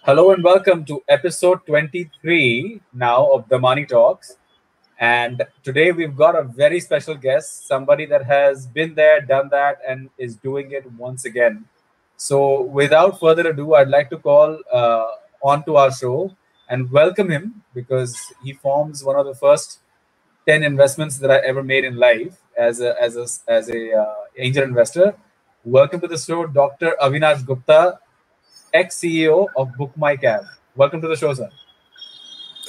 Hello and welcome to episode 23 now of the Money Talks. And today we've got a very special guest, somebody that has been there, done that, and is doing it once again. So, without further ado, I'd like to call onto our show and welcome him because he forms one of the first 10 investments that I ever made in life as a angel investor. Welcome to the show, Dr. Avinash Gupta, ex-CEO of Book My Cab. Welcome to the show, sir.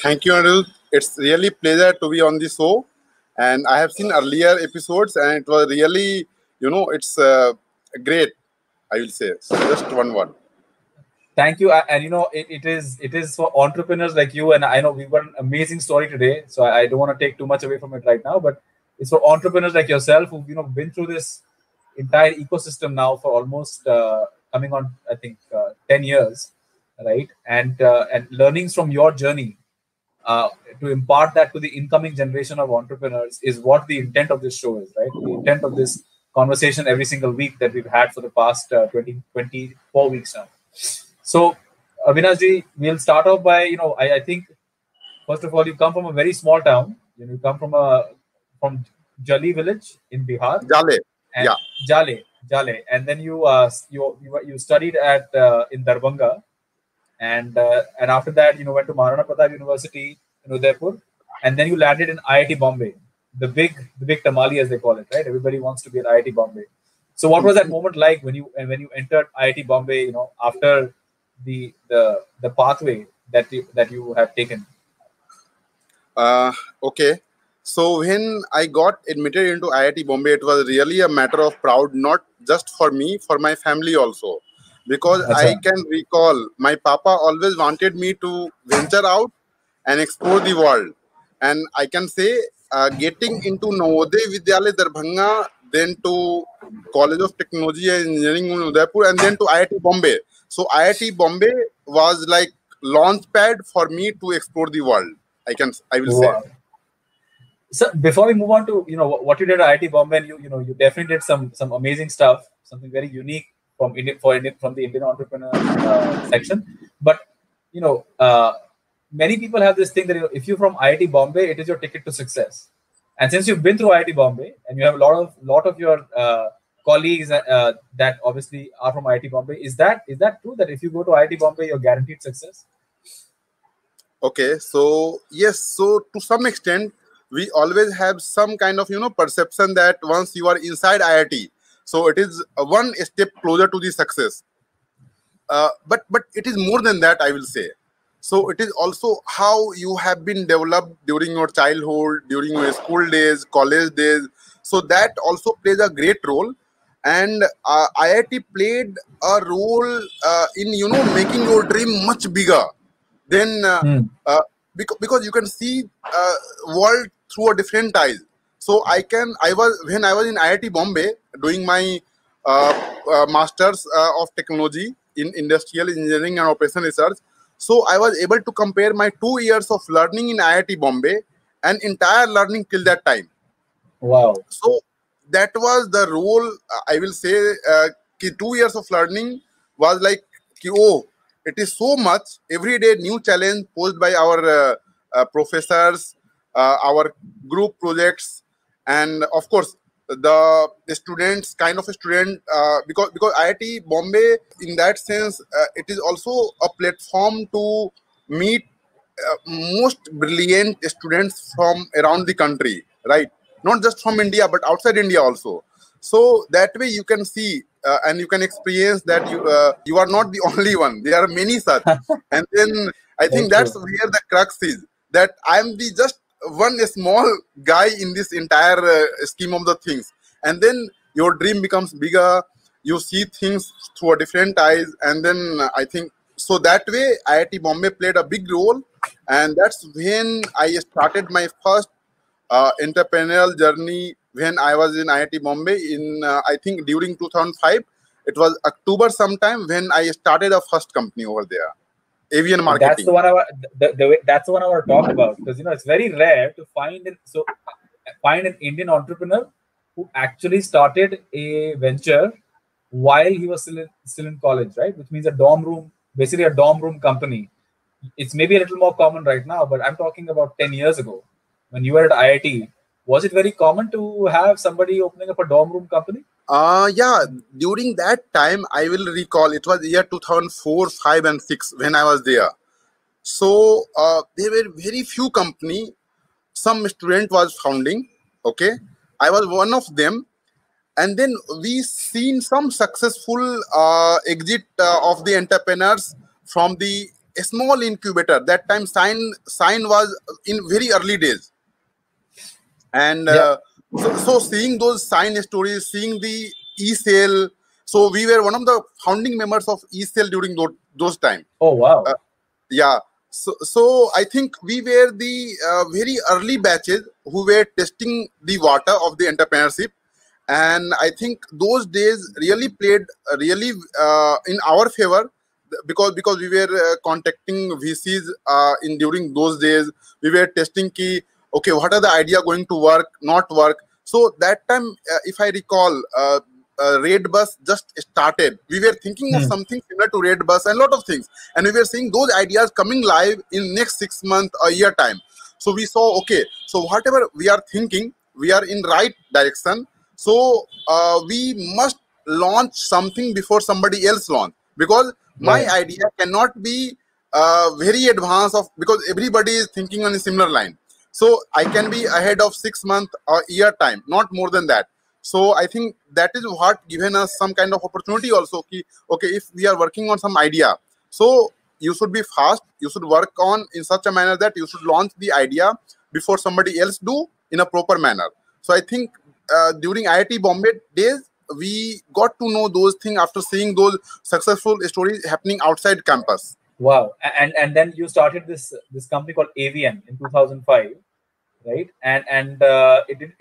Thank you, Anirudh. It's really pleasure to be on the show, and I have seen earlier episodes, and it was really, it's great. I will say so. Just one word. Thank you. And it is for entrepreneurs like you. And I know we've got an amazing story today, so I don't want to take too much away from it right now. But it's for entrepreneurs like yourself who've been through this entire ecosystem now for almost coming on, I think, 10 years, right? And learnings from your journey to impart that to the incoming generation of entrepreneurs is what the intent of this show is, right? The intent of this conversation every single week that we've had for the past 24 weeks now. So, Avinash, we'll start off by, I think, first of all, you come from a very small town. You come from Jali village in Bihar. Jale. And Yeah. Jale. And then you studied at in Darbhanga. And after that, went to Maharana Pratap University in Udaipur. And then you landed in IIT Bombay, the big Tamale, as they call it, right? Everybody wants to be at IIT Bombay. So what was that moment like when you entered IIT Bombay, after the pathway that you have taken? Okay. So when I got admitted into IIT Bombay, it was really a matter of proud, not just for me, for my family also. Because I Acha. can recall my papa always wanted me to venture out and explore the world. And I can say getting into Navodaya Vidyalaya Darbhanga, then to College of Technology and Engineering in Udaipur, and then to IIT Bombay. So IIT Bombay was like launch pad for me to explore the world. I will say. Wow. So before we move on to what you did at IIT Bombay, and you definitely did some amazing stuff, something very unique from from the Indian entrepreneur section. But many people have this thing that if you're from IIT Bombay, it is your ticket to success. And since you've been through IIT Bombay and you have a lot of your colleagues that obviously are from IIT Bombay, is that true that if you go to IIT Bombay, you're guaranteed success? Okay, so yes, so to some extent, we always have some kind of perception that once you are inside IIT, so it is one step closer to the success. But it is more than that, I will say. So it is also how you have been developed during your childhood, during your school days, college days. So that also plays a great role. And IIT played a role in making your dream much bigger. Then because you can see world through a different eyes. So when I was in IIT Bombay doing my masters of technology in industrial engineering and operation research. So I was able to compare my 2 years of learning in IIT Bombay and entire learning till that time. Wow. So that was the role, I will say, 2 years of learning was like, oh, it is so much, every day new challenge posed by our professors, our group projects, and of course, the students, kind of a student, because IIT Bombay, in that sense, it is also a platform to meet most brilliant students from around the country, right? Not just from India, but outside India also. So that way you can see and you can experience that you are not the only one. There are many such. And then I think Very that's true. where the crux is, that I am the just one small guy in this entire scheme of the things. And then your dream becomes bigger. You see things through a different eyes. And then I think so that way IIT Bombay played a big role. And that's when I started my first entrepreneurial journey when I was in IIT Bombay in I think during 2005. It was October sometime when I started a first company over there, avian That's the marketing. one that's the one I want to talk about because it's very rare to find an Indian entrepreneur who actually started a venture while he was still in college, right? Which means a dorm room basically a dorm room company. It's maybe a little more common right now, but I'm talking about 10 years ago when you were at IIT. Was it very common to have somebody opening up a dorm room company? Yeah, during that time, I will recall it was year 2004, 5, and 6 when I was there. So there were very few company. Some student was founding. Okay, I was one of them, and then we seen some successful exit of the entrepreneurs from the small incubator. That time, sign was in very early days, and Yeah. so seeing those sign stories, seeing the e-sale. So we were one of the founding members of e-sale during those time. Oh, wow. Yeah, so I think we were the very early batches who were testing the water of the entrepreneurship, and I think those days really played really in our favor, because we were contacting VCs in during those days. We were testing key, okay, what are the idea going to work, not work. So that time, if I recall, Red Bus just started. We were thinking of something similar to Red Bus and a lot of things, and we were seeing those ideas coming live in next 6 months or year time. So we saw, okay, so whatever we are thinking, we are in right direction. So we must launch something before somebody else launch, because my Right. idea cannot be very advanced of, because everybody is thinking on a similar line. So I can be ahead of 6 months or year time, not more than that. So I think that is what given us some kind of opportunity also. Okay, if we are working on some idea, so you should be fast. You should work on in such a manner that you should launch the idea before somebody else do in a proper manner. So I think during IIT Bombay days, we got to know those things after seeing those successful stories happening outside campus. Wow. And then you started this company called AVN in 2005, right? And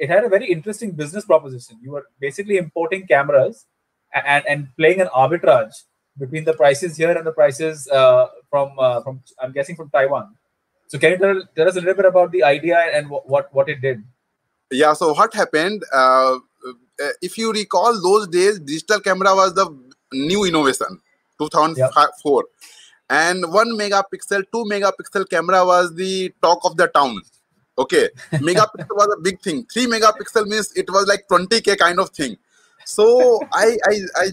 it had a very interesting business proposition. You were basically importing cameras and playing an arbitrage between the prices here and the prices from I'm guessing from Taiwan. So can you tell us a little bit about the idea and what it did? Yeah, so what happened, if you recall those days, digital camera was the new innovation, Yeah. 2004. And 1 megapixel, 2 megapixel camera was the talk of the town. Okay, megapixel was a big thing. 3 megapixel means it was like 20K kind of thing. So I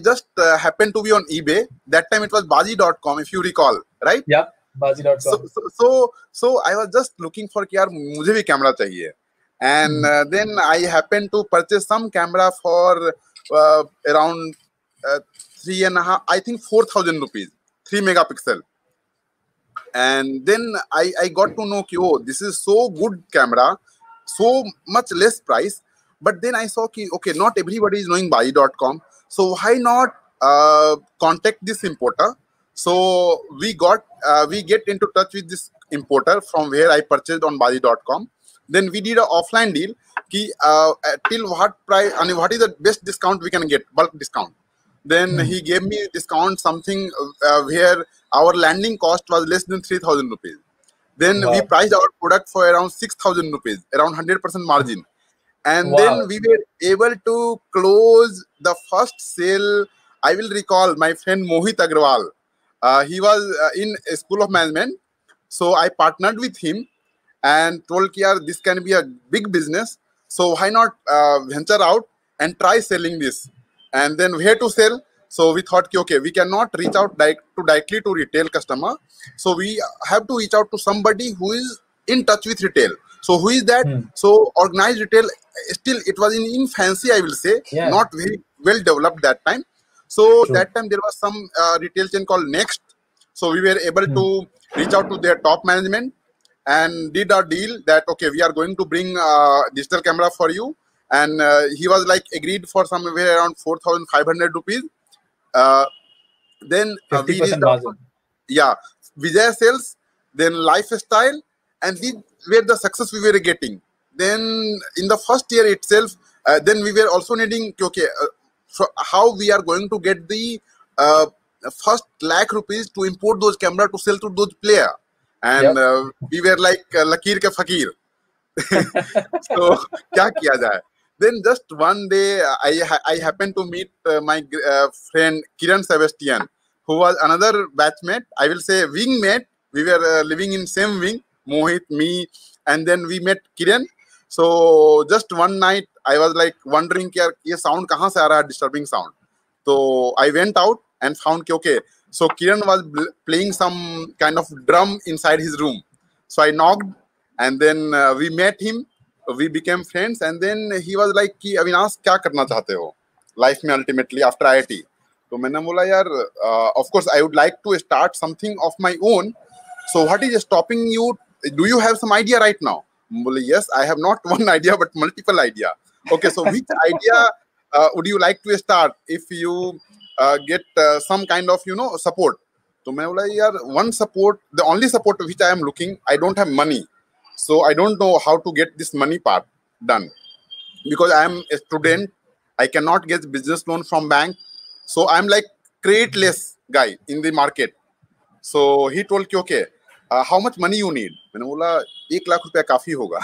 just happened to be on eBay. That time it was Bazi.com, if you recall, right? Yeah. So Bazi.com. so I was just looking for कि यार मुझे भी camera चाहिए, and then I happened to purchase some camera for around 3.5, I think 4,000 rupees, 3 megapixel. And then I got to know, oh, this is so good camera, so much less price. But then I saw, okay, not everybody is knowing Bazi.com, so why not contact this importer? So we get into touch with this importer from where I purchased on Bazi.com. Then we did an offline deal. Till what price? I mean, what is the best discount we can get? Bulk discount. Then he gave me discount something where our landing cost was less than 3,000 rupees. Then we Wow. priced our product for around 6,000 rupees, around 100% margin. And Wow. then we were able to close the first sale. I will recall my friend Mohit Agrawal. He was in a school of management. So I partnered with him and told Kiar, this can be a big business. So why not venture out and try selling this? And then where to sell? So we thought, okay, we cannot reach out directly to retail customer. So we have to reach out to somebody who is in touch with retail. So who is that? So organized retail, still it was in infancy, I will say, Yeah. not very well developed that time. So True. that time there was some retail chain called Next. So we were able to reach out to their top management and did a deal that, okay, we are going to bring digital camera for you. And he was like agreed for somewhere around 4,500 rupees. Then we 50% reached out to, margin. yeah, Vijay Sales, then Lifestyle, and these were the success we were getting. Then in the first year itself, then we were also needing, okay, how we are going to get the first lakh rupees to import those camera to sell to those player. And we were like Lakir ke Fakir. So क्या किया जाए? Then just one day I happened to meet my friend Kiran Sebastian. who was another batchmate, I will say wingmate. We were living in same wing, Mohit, me, and then we met Kiran. So just one night, I was like wondering, कि यार ये sound कहाँ से आ रहा है, disturbing sound. So I went out and found कि okay. So Kiran was playing some kind of drum inside his room. So I knocked, and then we met him. We became friends, and then he was like कि अविनाश क्या करना चाहते हो life में ultimately after IIT. तो मैंने बोला यार of course I would like to start something of my own. So what is stopping you? Do you have some idea right now? बोले yes, I have not one idea but multiple idea. Okay, so which idea would you like to start if you get some kind of support? तो मैं बोला यार one support, the only support which I am looking, I don't have money, so I don't know how to get this money part done because I am a student. I cannot get business loan from bank, so I'm like createless guy in the market. So he told कि okay, how much money you need? मैंने बोला 1 लाख रुपया काफी होगा.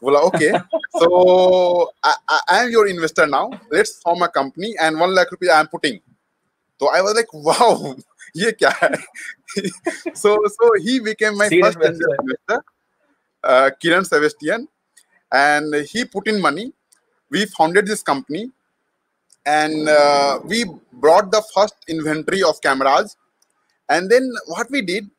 बोला okay, so I am your investor now. Let's form a company and 1 lakh rupees I am putting. So I was like, wow, ये क्या है? So he became my Seed first investor. investor, Kiran Sebastian, and he put in money. We founded this company, and we brought the first inventory of cameras. And then what we did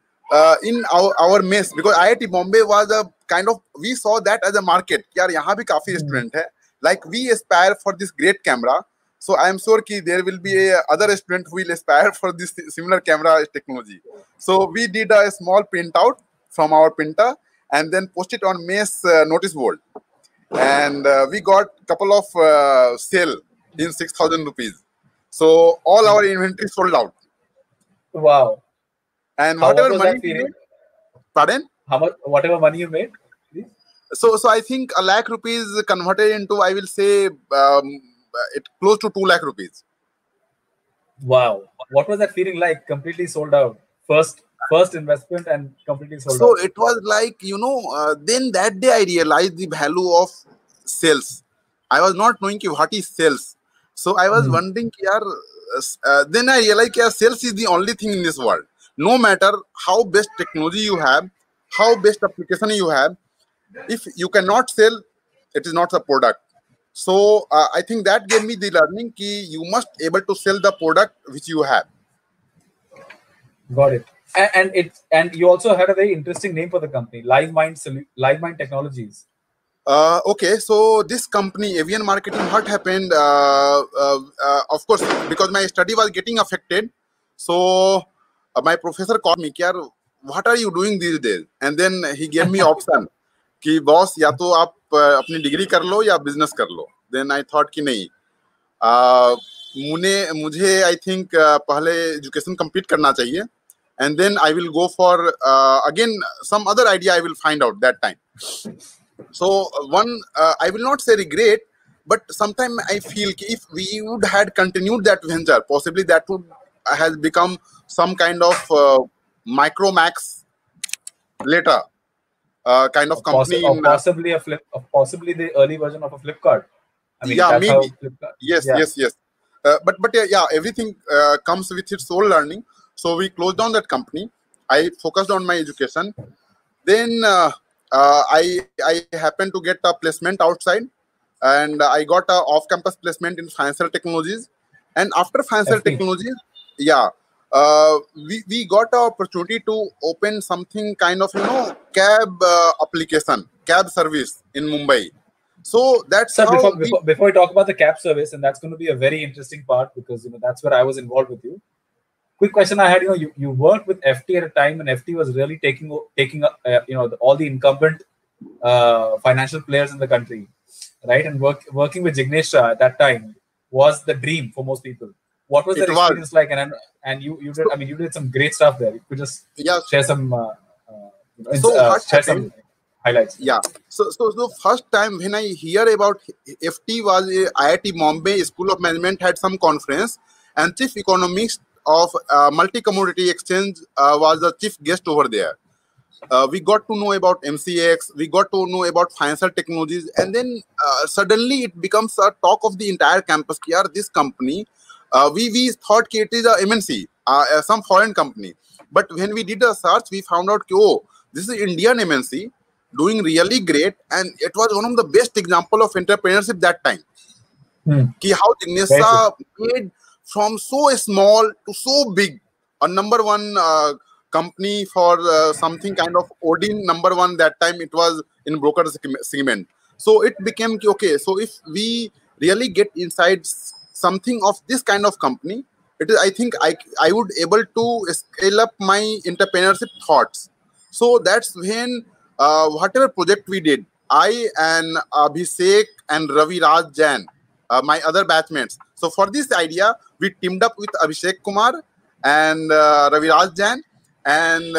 in our mess, because IIT Bombay was a kind of, we saw that as a market. यार यहाँ भी काफी student है. Like we aspire for this great camera. So I am sure कि there will be a other student who will aspire for this similar camera technology. So we did a small printout from our printer and then post it on mess notice board. And we got couple of sale in 6,000 rupees. So all our inventory sold out. Wow. And What whatever was money that feeling? pardon? How much? Whatever money you made, please? So I think 1 lakh rupees converted into, I will say, it close to 2 lakh rupees. Wow. What was that feeling like? Completely sold out. First investment and completely sold out. So it was like, then that day I realized the value of sales. I was not knowing what is sales. So I was wondering, then I realized sales is the only thing in this world. No matter how best technology you have, how best application you have, if you cannot sell, it is not a product. So I think that gave me the learning कि you must able to sell the product which you have. Got it. And you also had a very interesting name for the company, LiveMind Technologies. Okay, so this company, Avian Marketing, what happened? Of course, because my study was getting affected, so my professor called me, यार, what are you doing these days? And then he gave me option कि boss, या तो आप अपनी degree कर लो या business कर लो. Then I thought कि नहीं, मुझे I think पहले एजुकेशन कंप्लीट करना चाहिए, and then I will go for again some other idea I will find out that time. So I will not say regret, but sometimes I feel if we would had continued that venture, possibly that would has become some kind of Micromax later kind of company. Possibly possibly the early version of a Flipkart. I mean, yeah, maybe. Yes. But yeah, everything comes with its own learning. So we closed down that company. I focused on my education. Then I happened to get a placement outside, and I got a off-campus placement in financial technologies. And after financial technologies, we got an opportunity to open something kind of cab application, cab service in Mumbai. So that's how before we talk about the cab service, and that's going to be a very interesting part because that's where I was involved with you. Quick question I had, you worked with FT at a time when FT was really taking up, all the incumbent financial players in the country, right? And working with Jignesh Shah at that time was the dream for most people. What was that experience like? And you did, I mean, you did some great stuff there. You could just share some some highlights. Yeah. So first time when I hear about FT was IIT Bombay School of Management had some conference, and chief economist of multi-commodity exchange was the chief guest over there. We got to know about MCX, we got to know about financial technologies, and then suddenly it becomes a talk of the entire campus. This company, we thought it is a MNC, some foreign company. But when we did a search, we found out, oh, this is Indian MNC doing really great, and it was one of the best example of entrepreneurship that time. Ki how Jignesa made from so small to so big, a number one company for something kind of Odin number one that time. It was in broker segment. So it became okay. So if we really get inside something of this kind of company, it is, I think I would able to scale up my entrepreneurship thoughts. So that's when whatever project we did, I and Abhishek and Ravi Raj Jain, my other batchmates. So for this idea, we teamed up with Abhishek Kumar and Ravi Raj Jain, and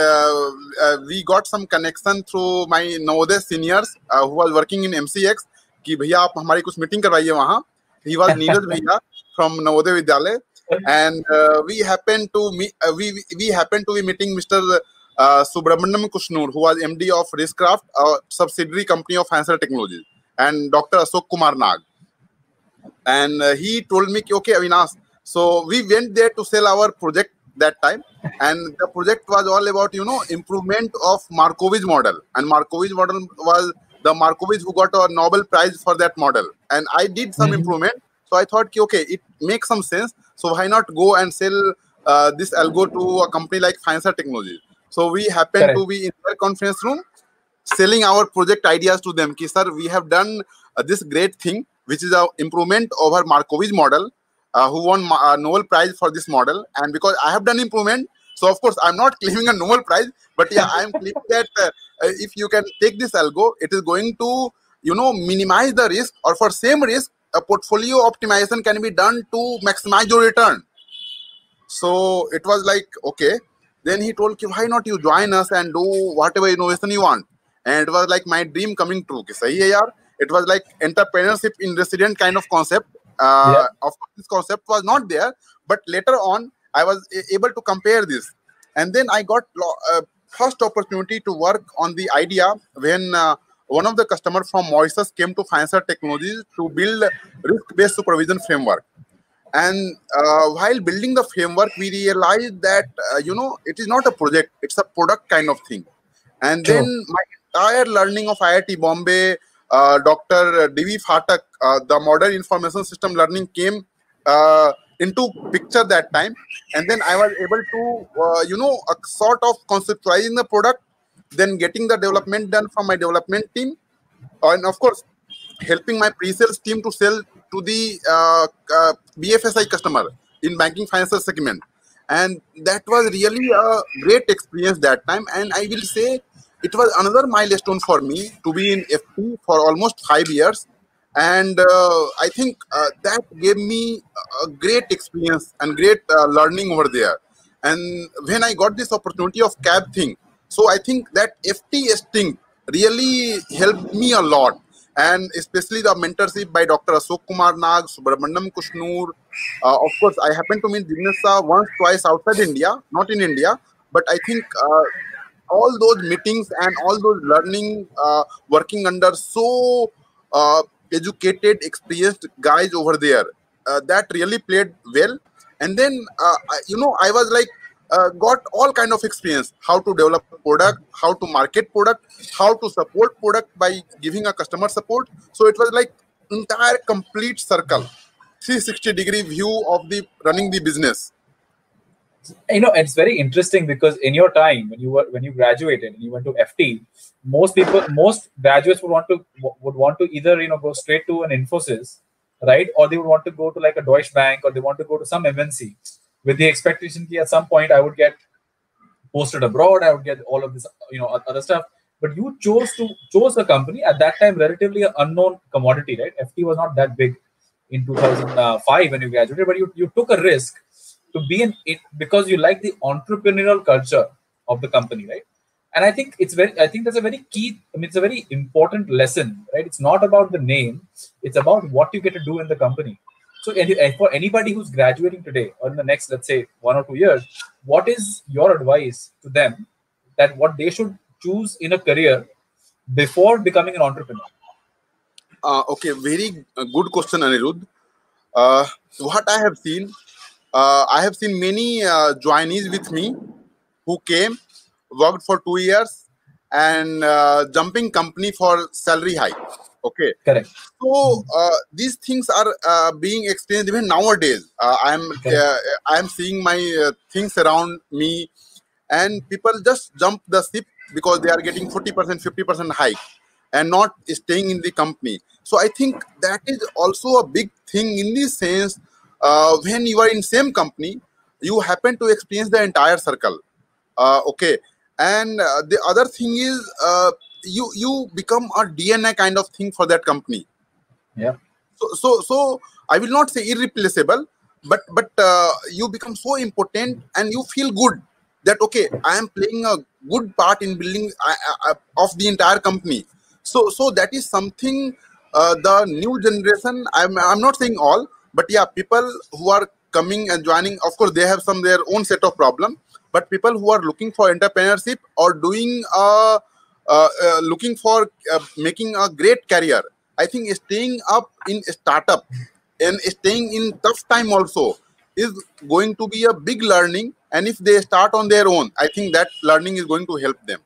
we got some connection through my Navodaya seniors who was working in MCX. कि भैया आप हमारी कुछ meeting करवाइए वहाँ. He was Neeraj Bhaiya from Navodaya Vidyalaya, and we happened to be meeting Mr. Subramaniam Kushnur, who was MD of Riscraft, a subsidiary company of Hansel Technologies, and Dr. Ashok Kumar Nag. And he told me, okay, Avinash. So we went there to sell our project that time, and the project was all about, improvement of Markovitch model. And Markovitch model was the Markovitch who got a Nobel Prize for that model. And I did some improvement. So I thought, okay, it makes some sense. So why not go and sell this algo to a company like Hansel Technologies? So we happened to be in their conference room selling our project ideas to them. Ki, sir, we have done this great thing, which is an improvement over Markovitch model, who won a Nobel Prize for this model. And because I have done improvement, so of course I'm not claiming a Nobel Prize, but yeah, I'm claiming that if you can take this algo, it is going to, minimize the risk, or for same risk, a portfolio optimization can be done to maximize your return. So it was like, okay. Then he told, why not you join us and do whatever innovation you want? And it was like my dream coming true. Sahi hai yaar? It was like entrepreneurship in resident kind of concept. Of course, this concept was not there, but later on, I was able to compare this. And then I got first opportunity to work on the idea when one of the customers from Mauritius came to Hansel Technologies to build risk-based supervision framework. And while building the framework, we realized that, it is not a project, it's a product kind of thing. And then my entire learning of IIT Bombay, Dr. D.V. Phatak, the modern information system learning came into picture that time. And then I was able to, a sort of conceptualizing the product, then getting the development done from my development team. And of course, helping my pre-sales team to sell to the BFSI customer in banking financial segment. And that was really a great experience that time. And I will say it was another milestone for me to be in FP for almost 5 years. And I think that gave me a great experience and great learning over there. And when I got this opportunity of CAB thing, so I think that FT thing really helped me a lot. And especially the mentorship by Dr. Ashok Kumar Nag, Subramaniam Kushnur. Of course, I happened to meet Jignesa once, twice outside India, not in India. But I think all those meetings and all those learning, working under so educated, experienced guys over there, that really played well. And then, I was like, got all kind of experience, how to develop product, how to market product, how to support product by giving a customer support. So it was like entire complete circle, 360-degree view of the running the business. It's very interesting because in your time when you graduated and you went to FT, most graduates would want to either go straight to an Infosys, right, or they would want to go to like a Deutsche Bank, or they want to go to some MNC with the expectation that at some point I would get posted abroad, I would get all of this other stuff. But you chose a company at that time relatively an unknown commodity, right? FT was not that big in 2005 when you graduated, but you took a risk to be in it because you like the entrepreneurial culture of the company, right? And I think that's a very key. It's a very important lesson, right? It's not about the name; it's about what you get to do in the company. So, for anybody who's graduating today or in the next, let's say, 1 or 2 years, what is your advice to them that what they should choose in a career before becoming an entrepreneur? Okay, very good question, Anirudh. What I have seen, I have seen many joinees with me who came, worked for 2 years, and jumping company for salary hike. Okay, Correct. so these things are being experienced even nowadays. Correct. I am seeing my things around me, and people just jump the ship because they are getting 40%, 50% hike, and not staying in the company. So I think that is also a big thing in the sense, when you are in same company, you happen to experience the entire circle. Okay, and the other thing is, you become a DNA kind of thing for that company. Yeah. So I will not say irreplaceable, but you become so important, and you feel good that okay, I am playing a good part in building of the entire company. So that is something, the new generation. I'm not saying all, but yeah, people who are coming and joining, of course, they have some their own set of problem. But people who are looking for entrepreneurship or doing looking for making a great career, I think staying up in startup and staying in tough time also is going to be a big learning. And if they start on their own, I think that learning is going to help them.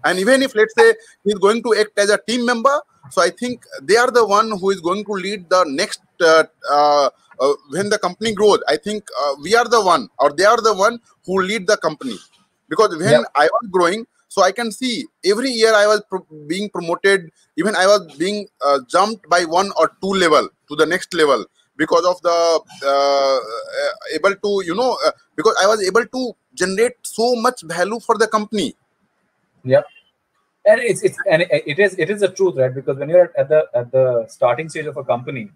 And even if, let's say, he's going to act as a team member, so I think they are the one who is going to lead the next when the company grows. I think we are the one, or they are the one who lead the company. Because Yeah. when I was growing, so I can see every year I was being promoted. Even I was being jumped by 1 or 2 level to the next level because of the able to, because I was able to generate so much value for the company. Yeah. And it is the truth, right? Because when you're at the starting stage of a company,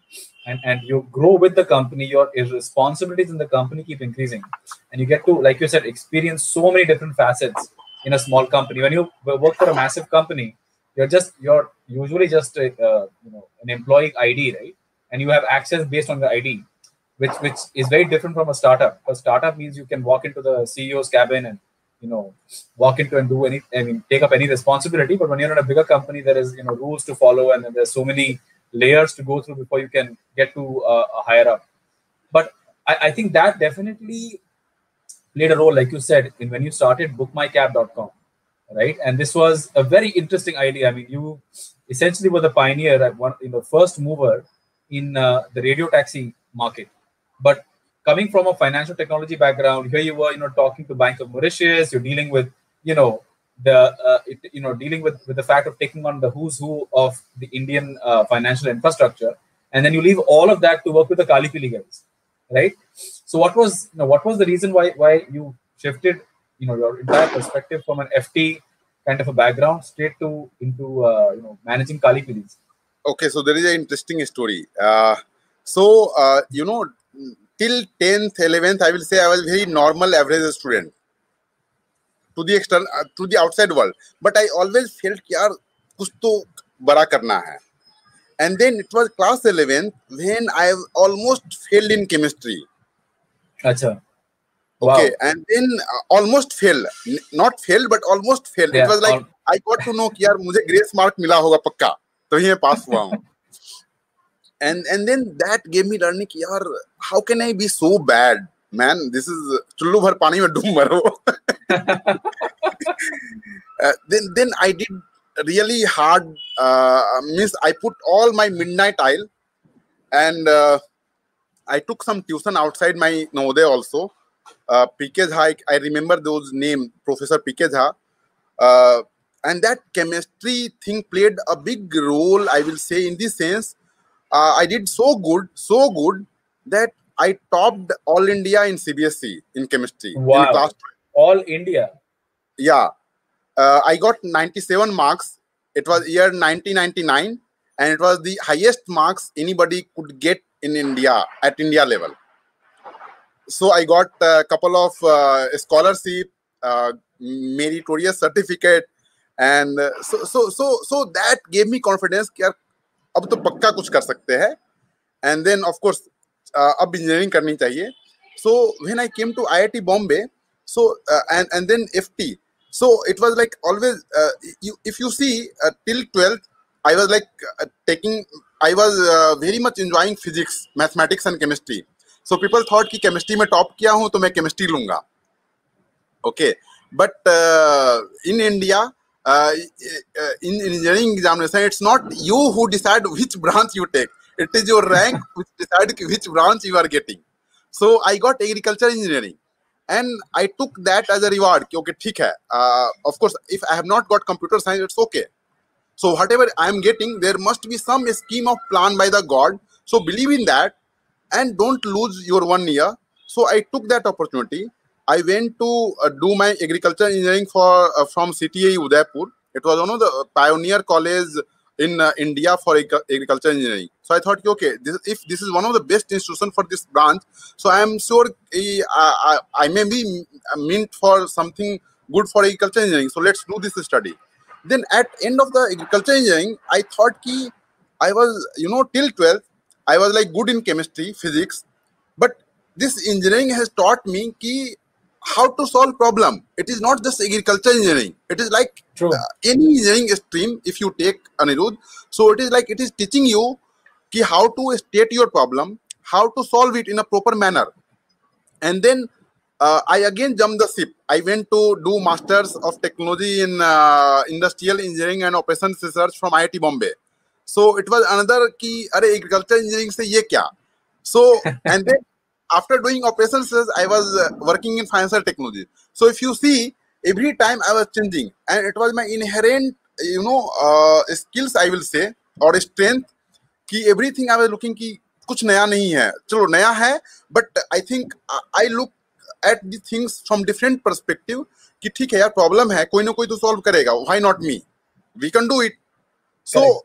and you grow with the company, your responsibilities in the company keep increasing, and you get to, like you said, experience so many different facets in a small company. When you work for a massive company, you're usually just an employee ID, right? And you have access based on the ID, which is very different from a startup. A startup means you can walk into the CEO's cabin and walk into and do take up any responsibility. But when you're in a bigger company, there is rules to follow, and then there's so many layers to go through before you can get to a higher up. But I think that definitely played a role, like you said, in when you started bookmycab.com, right? And this was a very interesting idea. I mean, you essentially were the pioneer, at one, first mover in the radio taxi market. But coming from a financial technology background, here you were, talking to Bank of Mauritius. You're dealing with, dealing with the fact of taking on the who's who of the Indian financial infrastructure, and then you leave all of that to work with the Kalipili guys, right? So what was the reason why you shifted your entire perspective from an FT kind of a background straight to into managing Kalipilis? Okay, so there is an interesting story. So till 10th, 11th, I will say I was very normal, average student to the external, to the outside world. But I always felt कि यार कुछ तो बड़ा करना है. And then it was class 11th when I almost failed in chemistry. Acha. Okay, Wow. and then almost failed, not failed, but almost failed. It Yeah. was like I got to know कि यार मुझे grace mark मिला होगा पक्का, तो ही मैं पास हुआ हूँ. And then that gave me learning कि यार how can I be so bad, man? This is चुल्लू भर पानी में डूब मरो. Then I did really hard. Means I put all my midnight oil, and I took some tuition outside my Navodaya also. PK Jha, I remember those name, Professor PK Jha. And that chemistry thing played a big role, I will say, in this sense. I did so good that I topped all India in CBSE in chemistry in Wow. class. All India. Yeah, I got 97 marks. It was year 1999, and it was the highest marks anybody could get in India at India level. So I got a couple of scholarship, meritorious certificate, and so that gave me confidence कि यार अब तो पक्का कुछ कर सकते हैं. And then of course अब engineering करनी चाहिए. So when I came to IIT Bombay, so and then FT, so it was like always if you see till 12th, I was like I was very much enjoying physics, mathematics, and chemistry. So people thought कि chemistry में top किया हूँ तो मैं chemistry लूंगा. Okay, but in India, in engineering examination, it's not you who decide which branch you take. It is your rank which decide which branch you are getting. So I got agriculture engineering, and I took that as a reward. कि okay, ठीक है. Of course, if I have not got computer science, it's okay. So whatever I am getting, there must be some scheme of plan by the God. So believe in that, and don't lose your 1 year. So I took that opportunity. I went to do my agriculture engineering from CTA Udaipur. It was one of the pioneer college in India for agriculture engineering. So I thought, okay, if this is one of the best institution for this branch, so I am sure I may be meant for something good for agriculture engineering. So let's do this study. Then at end of the agriculture engineering, I thought ki I was, till 12th, I was like good in chemistry, physics, but this engineering has taught me ki how to solve problem. It is not just agriculture engineering. It is like any engineering stream, if you take Anirudh. So it is like it is teaching you ki how to state your problem, how to solve it in a proper manner. And then I again jumped the ship. I went to do Masters of Technology in Industrial Engineering and Operations Research from IIT Bombay. So it was another ki, अरे agriculture engineering से ये क्या? So and then after doing operations, I was working in financial technology. So if you see, every time I was changing, and it was my inherent, skills, I will say, or strength, कि everything I was looking कि कुछ नया नहीं है, चलो नया है, but I think I look at the things from different perspective, कि ठीक है यार problem है, कोई ना कोई तो solve करेगा, why not me? We can do it. So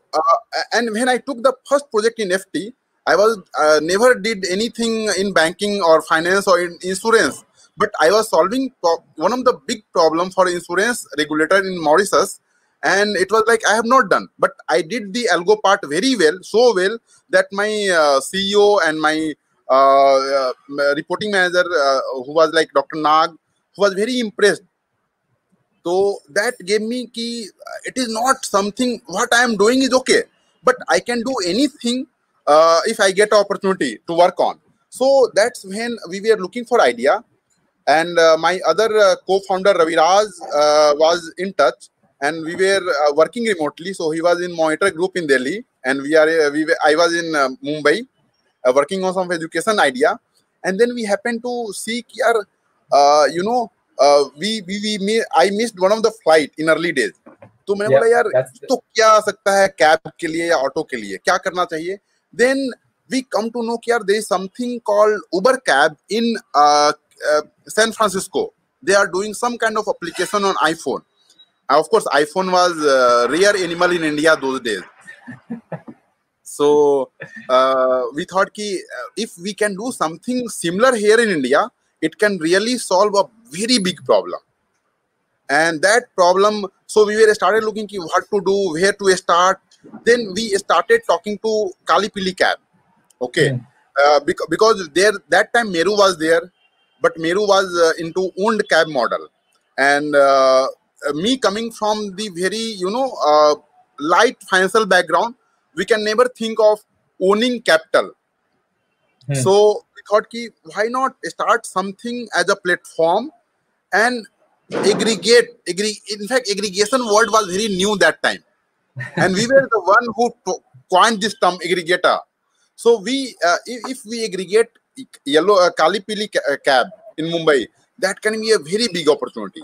and when I took the first project in FT, I was never did anything in banking or finance or in insurance, but I was solving one of the big problem for insurance regulator in Mauritius, and it was like I have not done, but I did the algo part very well, so well that my CEO and my reporting manager, who was like Dr. Nag, who was very impressed. So that gave me ki it is not something what I am doing is okay, but I can do anything if I get an opportunity to work on. So that's when we were looking for idea, and my other co-founder Raviraj was in touch, and we were working remotely. So he was in Monitor Group in Delhi, and I was in Mumbai working on some education idea, and then we happened to see here, I missed one of the flight in early days. तो मैंने बोला यार तो क्या आ सकता है cab के लिए या ऑटो के लिए, क्या करना चाहिए? Then we come to know that there is something called Uber Cab in San Francisco. They are doing some kind of application on iPhone. Of course, iPhone was rare animal in India those days. So we thought ki if we can do something similar here in India, it can really solve a very big problem. And that problem, so we were started looking ki what to do, where to start. Then we started talking to Kali Pili Cab. Okay, because there that time Meru was there, but Meru was into owned cab model, and me coming from the very light financial background, we can never think of owning capital. So we thought ki why not start something as a platform and aggregate. In fact, aggregation word was very new that time. And we were the one who coined this term aggregator. So we, if we aggregate Kali Pili Cab in Mumbai, that can be a very big opportunity.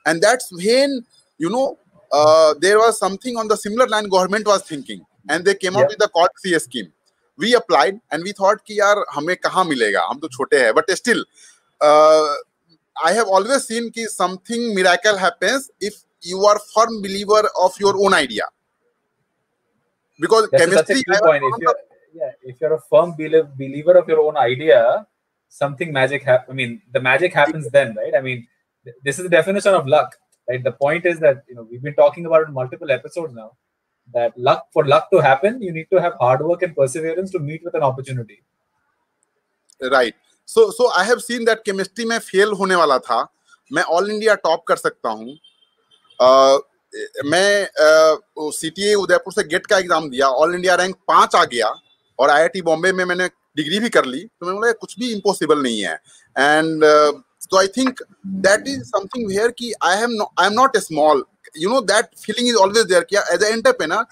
And that's when there was something on the similar line government was thinking, and they came out with the Cod CA scheme. We applied and we thought कि यार हमें कहाँ मिलेगा, हम तो छोटे हैं. But still, I have always seen कि something miracle happens if you are firm believer of your own idea. Because chemistry, that's a key point. If you're a firm believer of your own idea, something magic happens. I mean, the magic happens then, right? I mean, this is the definition of luck, right? The point is that we've been talking about it in multiple episodes now. That for luck to happen, you need to have hard work and perseverance to meet with an opportunity. Right. So I have seen that chemistry में fail होने वाला था, मैं all India top कर सकता हूँ. मैं CTA Udaipur से गेट का एग्जाम दिया, ऑल इंडिया रैंक 5 आ गया, और IIT बॉम्बे में मैंने डिग्री भी कर ली, तो मैंने बोला कुछ भी इम्पॉसिबल नहीं है. And so I think that is something where कि I am not small, you know, that feeling is always there कि as an entrepreneur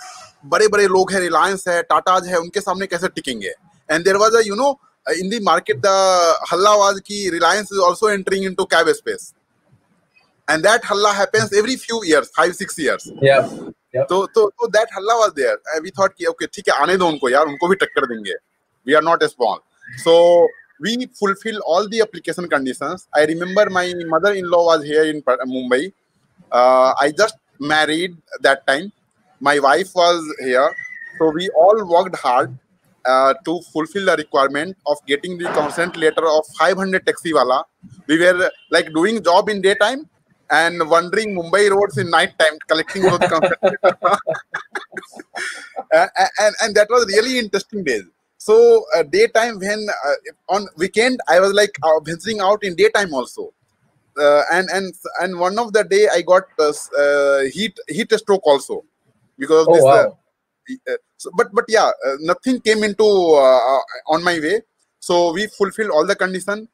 बड़े बड़े लोग हैं, रिलायंस है, टाटाज है, उनके सामने कैसे टिकेंगे. And there was a, you know, in the market the halla was कि Reliance is also entering into cab space, and that halla happens every few years, 5-6 years. Yeah. तो that halla was there, and we thought कि okay ठीक है, आने दो उनको यार, उनको भी टक्कर देंगे, we are not small. So we fulfill all the application conditions. I remember my mother-in-law was here in Mumbai. I just married that time. My wife was here. So we all worked hard to fulfill the requirement of getting the consent letter of 500 taxi wala. We were like doing job in daytime and wandering Mumbai roads in night time, collecting those consent letters. And that was really interesting days. So daytime, when on weekend I was like venturing out in daytime also, and one of the day I got heat stroke also because of this. Wow. So, but yeah, nothing came into on my way. So we fulfilled all the condition.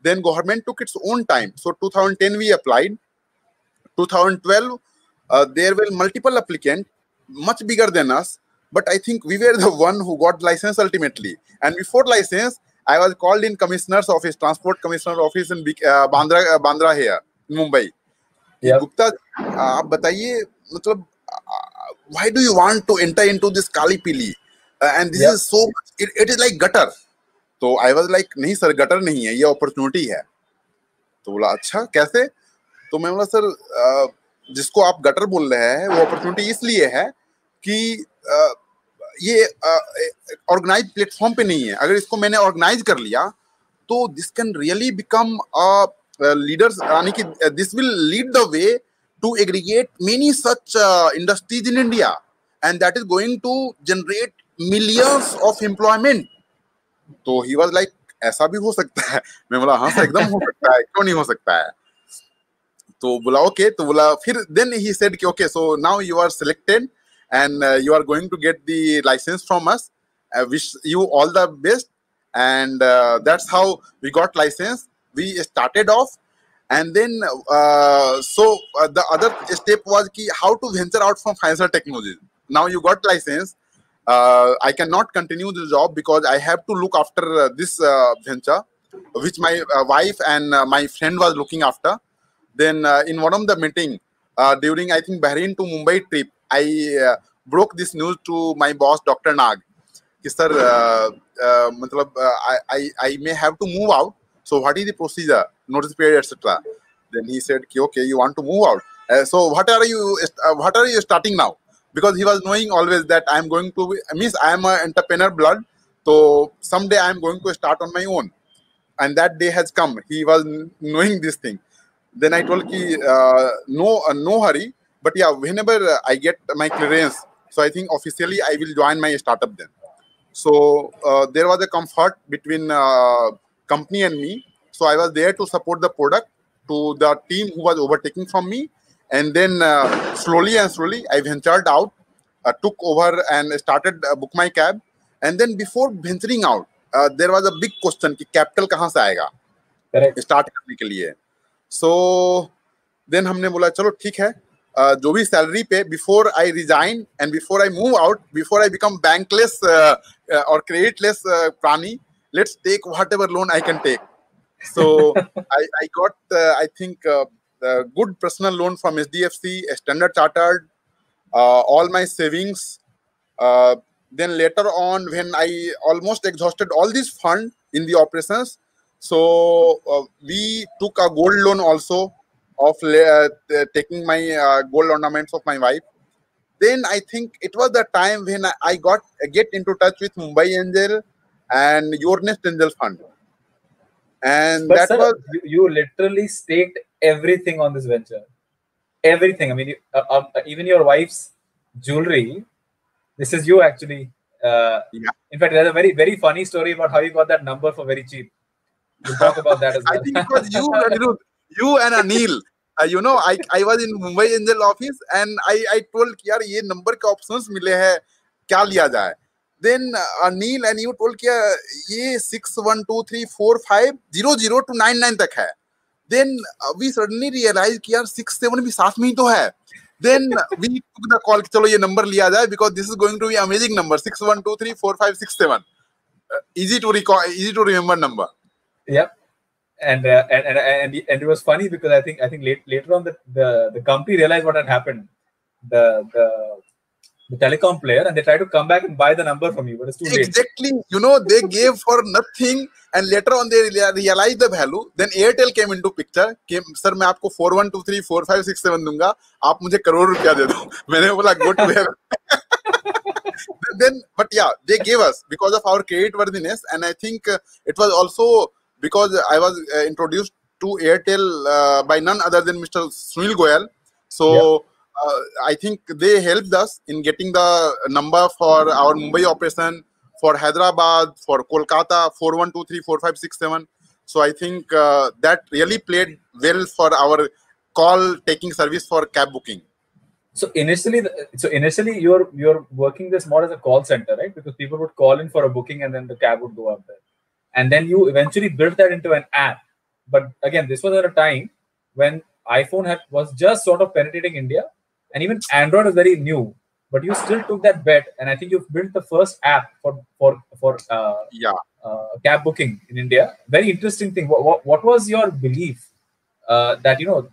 Then government took its own time. So 2010 we applied. 2012 there were multiple applicants, much bigger than us. But I think we were the one who got license ultimately. And before license, I was called in commissioner's office, transport commissioner office in Bandra here in Mumbai. Yep. Gupta, आप बताइए, मतलब why do you want to enter into this Kali Pili? And this is so much, it is like gutter. तो I was like, नहीं sir, gutter नहीं है, ये opportunity है. तो बोला अच्छा कैसे? तो मैं बोला सर, जिसको आप गटर बोल रहे हैं वो अपॉर्चुनिटी इसलिए है कि ये ऑर्गेनाइज प्लेटफॉर्म पे नहीं है. अगर इसको मैंने ऑर्गेनाइज कर लिया तो this can really become leaders, यानी कि this will lead the way to aggregate many such industries in India, and that is going to generate millions of employment. तो ही वाज लाइक ऐसा भी हो सकता है. मैं बोला हाँ सर, एकदम हो सकता है, क्यों नहीं हो सकता है. तो बोला ओके, तो बोला फिर देन ही सेड कि okay, so now you are selected and you are going to get the license from us. I wish you all the best. And that's how we got license. We started off, and then the other step was ki how to venture out from financial technology. Now you got license. I cannot continue the job because I have to look after this venture, which my wife and my friend was looking after. Then in one of the meeting during I think Bahrain to Mumbai trip, I broke this news to my boss, Dr. Nag, कि sir, मतलब I may have to move out. So what is the procedure, notice period, etc. Then he said, कि okay, you want to move out. So what are you starting now? Because he was knowing always that I am going to means I am an entrepreneur blood. So someday I am going to start on my own, and that day has come. He was knowing this thing. Then I told कि no hurry. But yeah, whenever I get my clearance, so I think officially I will join my startup then. So there was a comfort between company and me. So I was there to support the product to the team who was overtaking from me. And then slowly I ventured out, took over and started Book My Cab. And then before venturing out, there was a big question कि capital कहाँ से आएगा? Correct. Start करने के लिए. So then हमने बोला चलो ठीक है. जो भी सैलरी पे before I resign and before I move out, before I become bankless और क्रेडिटलेस प्राणी, let's take whatever loan I can take. So I got I think good personal loan from HDFC, Standard Chartered, all my savings. Then later on, when I almost exhausted all this fund in the operations, so we took a gold loan also of taking my gold ornaments of my wife. Then I think it was the time when I get into touch with Mumbai Angel and Your Nest Angel Fund. And but that sir, was you literally staked everything on this venture. Everything. I mean, even your wife's jewelry. This is you actually. yeah. In fact, there's a very, very funny story about how you got that number for very cheap. We'll talk about that as well. I think it was you and Anil. You know, I was in Mumbai Angel office and I told कि यार ये number के options मिले हैं, क्या लिया जाए? Then Neil and you told कि ये 6 1 2 3 4 5 0 0 to 9 9 तक है. Then we suddenly realized कि यार 6 7 भी साथ में ही तो है. Then we took the call कि चलो ये number लिया जाए because this is going to be amazing number 6 1 2 3 4 5 6 7. Easy to recall, easy to remember number. Yep. And it was funny because I think later on the company realized what had happened. The telecom player, and they tried to come back and buy the number from you, but it's too late. Exactly. You know, they gave for nothing, and later on they realized the value. Then Airtel came into picture. Sir, मैं आपको 4 1 2 3 4 5 6 7 दूंगा. आप मुझे करोड़ रुपया दे दो. मैंने बोला good to have. Then, but yeah, they gave us because of our creditworthiness, and I think it was also because I was introduced to Airtel by none other than Mr. Sunil Goyal. So. Yep. I think they helped us in getting the number for our Mumbai operation, for Hyderabad, for Kolkata, 4 1 2 3 4 5 6 7. So I think that really played well for our call taking service for cab booking. So initially you're working this more as a call center, right? Because people would call in for a booking and then the cab would go up there. And then you eventually built that into an app. But again, this was at a time when iPhone was just sort of penetrating India. And even Android was very new, but you still took that bet, and I think you've built the first app for cab booking in India. Very interesting thing. What was your belief that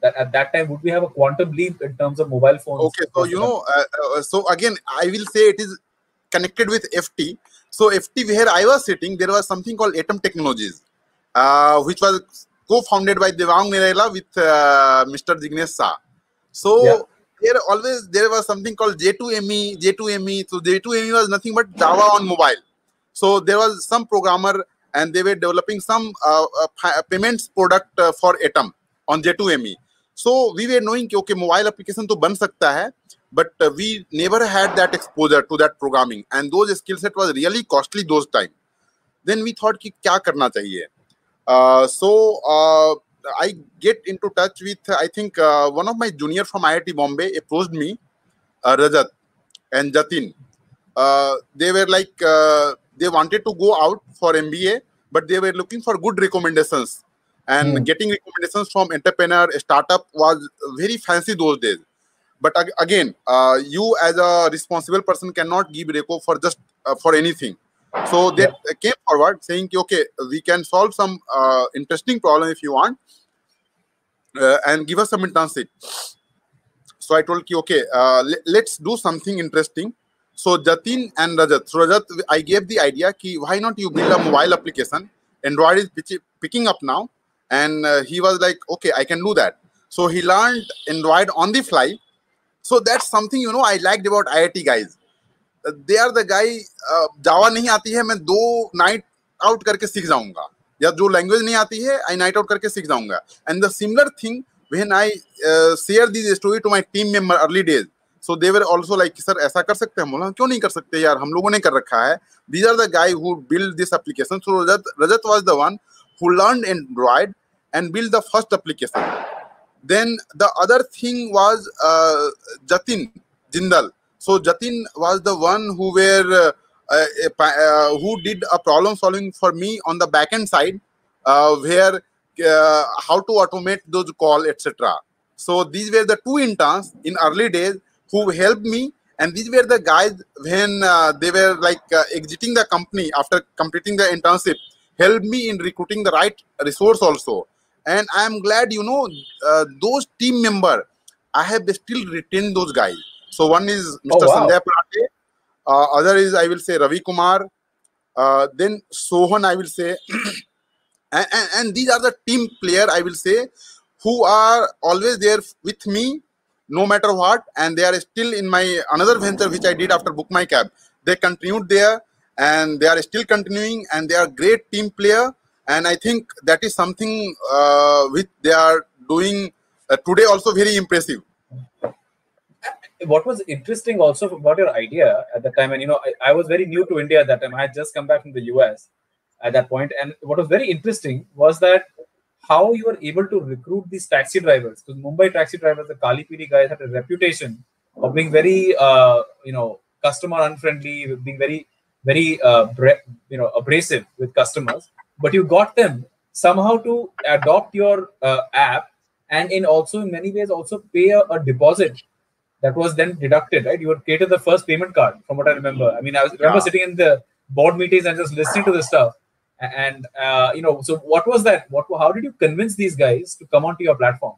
that at that time would we have a quantum leap in terms of mobile phones? Okay, so so again, I will say it is connected with FT. So FT, where I was sitting, there was something called Atom Technologies, which was co-founded by Devang Nirela with Mr. Jignesh Shah. So there was something called J2ME. So J2ME was nothing but Java on mobile. So there was some programmer and they were developing some payments product for Atom on J2ME. So we were knowing कि okay, mobile application तो बन सकता है, but we never had that exposure to that programming, and those skill set was really costly those time. Then we thought कि क्या करना चाहिए. So I get into touch with, I think one of my junior from IIT Bombay approached me, Rajat and Jatin. They were like, they wanted to go out for MBA, but they were looking for good recommendations. And getting recommendations from entrepreneur, startup was very fancy those days. But again, you as a responsible person cannot give reco for just for anything. So they came forward saying, okay, we can solve some interesting problem if you want, and give us some internship. So I told, okay, let's do something interesting. So Jatin and Rajat. So Rajat, I gave the idea, why not you build a mobile application? Android is picking up now. And he was like, okay, I can do that. So he learned Android on the fly. So that's something, I liked about IIT guys. They are the guy, Java नहीं आती है, मैं 2 night out करके सीख जाऊंगा, या जो language नहीं आती है, I night out करके सीख जाऊंगा. And the similar thing when I share this story to my team member early days, so they were also like, sir ऐसा कर सकते हैं? बोला क्यों नहीं कर सकते यार, हम लोगों ने कर रखा है. These are the guy who built this application. So Rajat was the one who learned Android and built the first application. Then the other thing was Jatin Jindal. So Jatin was the one who who did a problem solving for me on the backend side, where how to automate those call, etc. So these were the 2 interns in early days who helped me, and these were the guys when they were like exiting the company after completing the internship, helped me in recruiting the right resource also. And I am glad, those team member, I have still retained those guys. So one is Mr. Sanjay Prate, other is, I will say, Ravi Kumar, then Sohan, I will say, and these are the team player, I will say, who are always there with me, no matter what, and they are still in my another venture which I did after Book My Cab. They continued there, and they are still continuing, and they are great team player. And I think that is something which they are doing today also very impressive. What was interesting also about your idea at the time, and I was very new to India at that time. I had just come back from the US at that point, and what was very interesting was that how you were able to recruit these taxi drivers. Because Mumbai taxi drivers, the Kali Piri guys, had a reputation of being very, customer unfriendly, being very very abrasive with customers, but you got them somehow to adopt your app, and in also in many ways also pay a deposit that was then deducted, right? You were created the first payment card, from what I remember. I mean, remember Yeah. sitting in the board meetings and just listening to this stuff. And so what was that? How did you convince these guys to come onto your platform?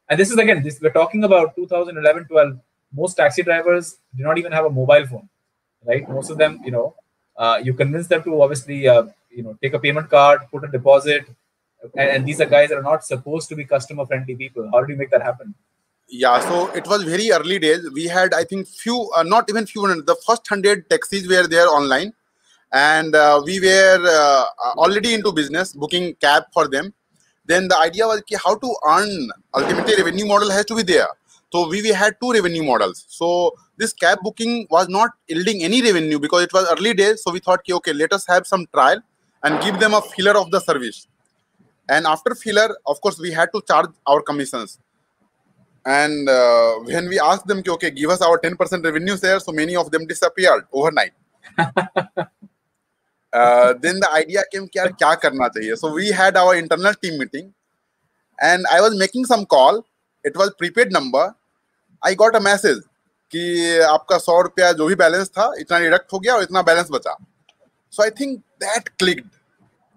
And this is again, we're talking about 2011, 12. Most taxi drivers do not even have a mobile phone, right? Most of them, you convince them to obviously, take a payment card, put a deposit, and these are guys that are not supposed to be customer friendly people. How did you make that happen? Yeah, so it was very early days. We had, I think, not even few hundred. The first 100 taxis were there online, and we were already into business, booking cab for them. Then the idea was how to earn. Ultimately, revenue model has to be there. So we had two revenue models. So this cab booking was not yielding any revenue because it was early days. So we thought, okay, let us have some trial and give them a filler of the service. And after filler, of course, we had to charge our commissions. And when we asked them, okay, give us our 10% revenue share, so many of them disappeared overnight. Then the idea came, kya karna chahiye? So we had our internal team meeting, and I was making some call. It was prepaid number. I got a message कि आपका 100 रुपया जो भी balance था इतना deduct हो गया और इतना बैलेंस बचा. So I think that clicked.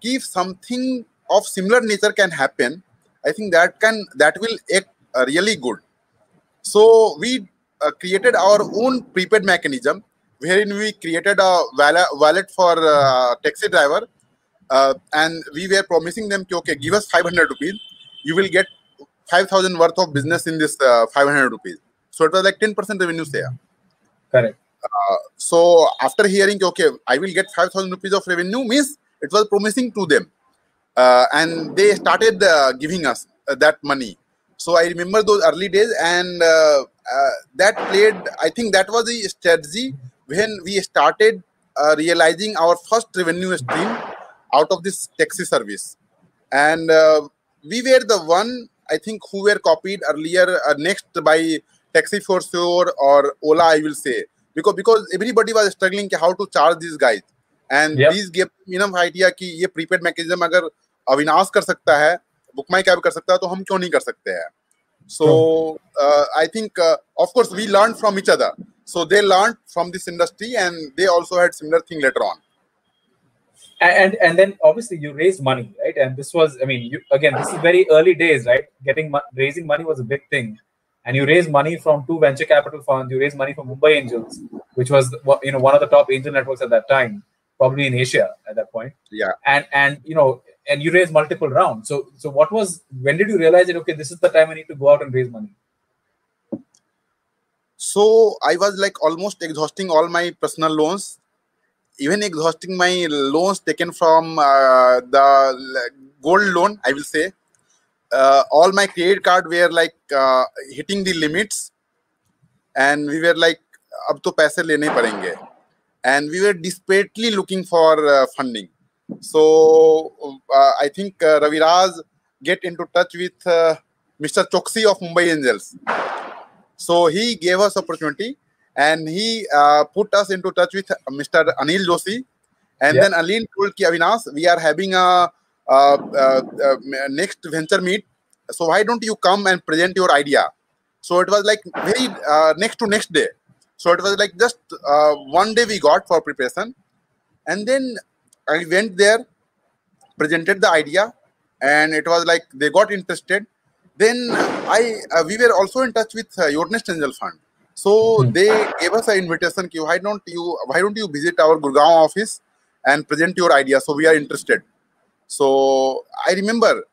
If something of similar nature can happen, I think that will act really good. So we created our own prepaid mechanism wherein we created a wallet for taxi driver, and we were promising them, okay, give us 500 rupees, you will get 5,000 worth of business in this 500 rupees. So it was like 10% revenue share. Correct. So after hearing, okay, I will get 5,000 rupees of revenue, means it was promising to them. And they started giving us that money. So I remember those early days, and that played, I think that was the strategy when we started realizing our first revenue stream out of this taxi service. And we were the one, I think, who were copied earlier, next by Taxi for Sure or Ola, I will say. Because everybody was struggling how to charge these guys. And these gave enough idea कि ये prepaid mechanism अगर अविनाश कर सकता है, Book My Cab कर सकता है, तो हम क्यों नहीं कर सकते हैं? So I think, of course, we learned from each other. So they learned from this industry, and they also had similar thing later on. And then obviously you raised money, right? And this was, I mean, this is very early days, right? Raising money was a big thing. And you raised money from 2 venture capital funds. You raised money from Mumbai Angels, which was one of the top angel networks at that time, probably in Asia at that point. Yeah. And you raised multiple rounds. So when did you realize that, okay, this is the time I need to go out and raise money? So I was like almost exhausting all my personal loans, even exhausting my loans taken from the gold loan, I will say. All my credit card were like hitting the limits, and we were like, अब तो पैसे लेने पड़ेंगे, and we were desperately looking for funding. So I think Raviraj get into touch with Mr. Choksi of Mumbai Angels. So he gave us opportunity, and he put us into touch with Mr. Anil Joshi, and then Anil told ki Avinash, we are having a next venture meet, so why don't you come and present your idea? So it was like very next to next day. So it was like just one day we got for preparation, and then I went there, presented the idea, and it was like they got interested. Then we were also in touch with Your Nest Angel Fund. So they gave us an invitation, why don't you visit our Gurgaon office and present your idea? So we are interested. So I remember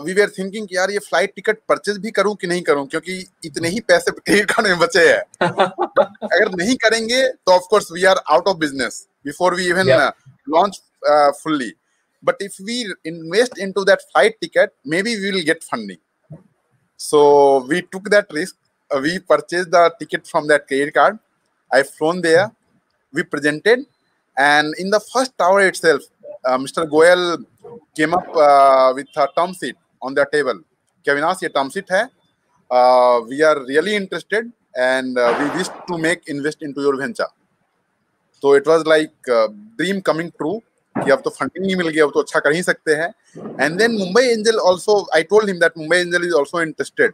we were thinking कि यार ये flight ticket purchase भी करूं कि नहीं करूं, क्योंकि इतने ही पैसे credit card में बचे हैं. अगर नहीं करेंगे तो of course we are out of business before we even launch fully. But if we invest into that flight ticket, maybe we will get funding. So we took that risk. We purchased the ticket from that credit card. I flown there. We presented, and in the first hour itself, Mr. Goyal came up with a term sheet on the table. Avinash, ये term sheet है. We are really interested, and we wish to invest into your venture. तो it was like dream coming true कि अब तो funding नहीं मिल गया, अब तो अच्छा कर ही सकते हैं. And then Mumbai angel also, I told him that Mumbai angel is also interested.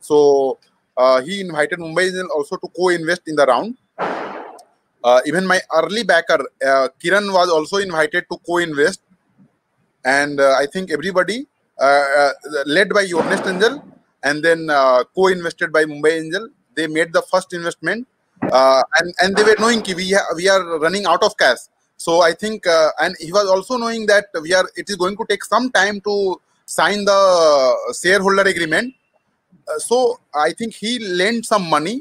So he invited Mumbai Angel also to co-invest in the round. Even my early backer Kiran was also invited to co-invest, and I think everybody led by Your Nest Angel and then co-invested by Mumbai Angel, they made the first investment, and they were knowing ki we are running out of cash. So I think and he was also knowing that it is going to take some time to sign the shareholder agreement. So I think he lent some money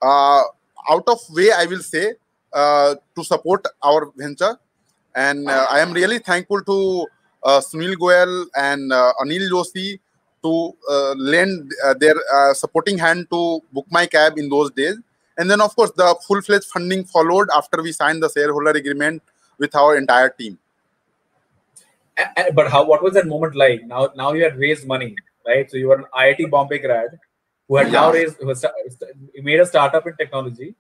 out of way, I will say, to support our venture. And I am really thankful to Sunil Goyal and Anil Joshi to lend their supporting hand to book my cab in those days. And then, of course, the full-fledged funding followed after we signed the shareholder agreement with our entire team. But what was that moment like? Now you had raised money, right? So you were an IIT Bombay grad who had now raised, who made a startup in technology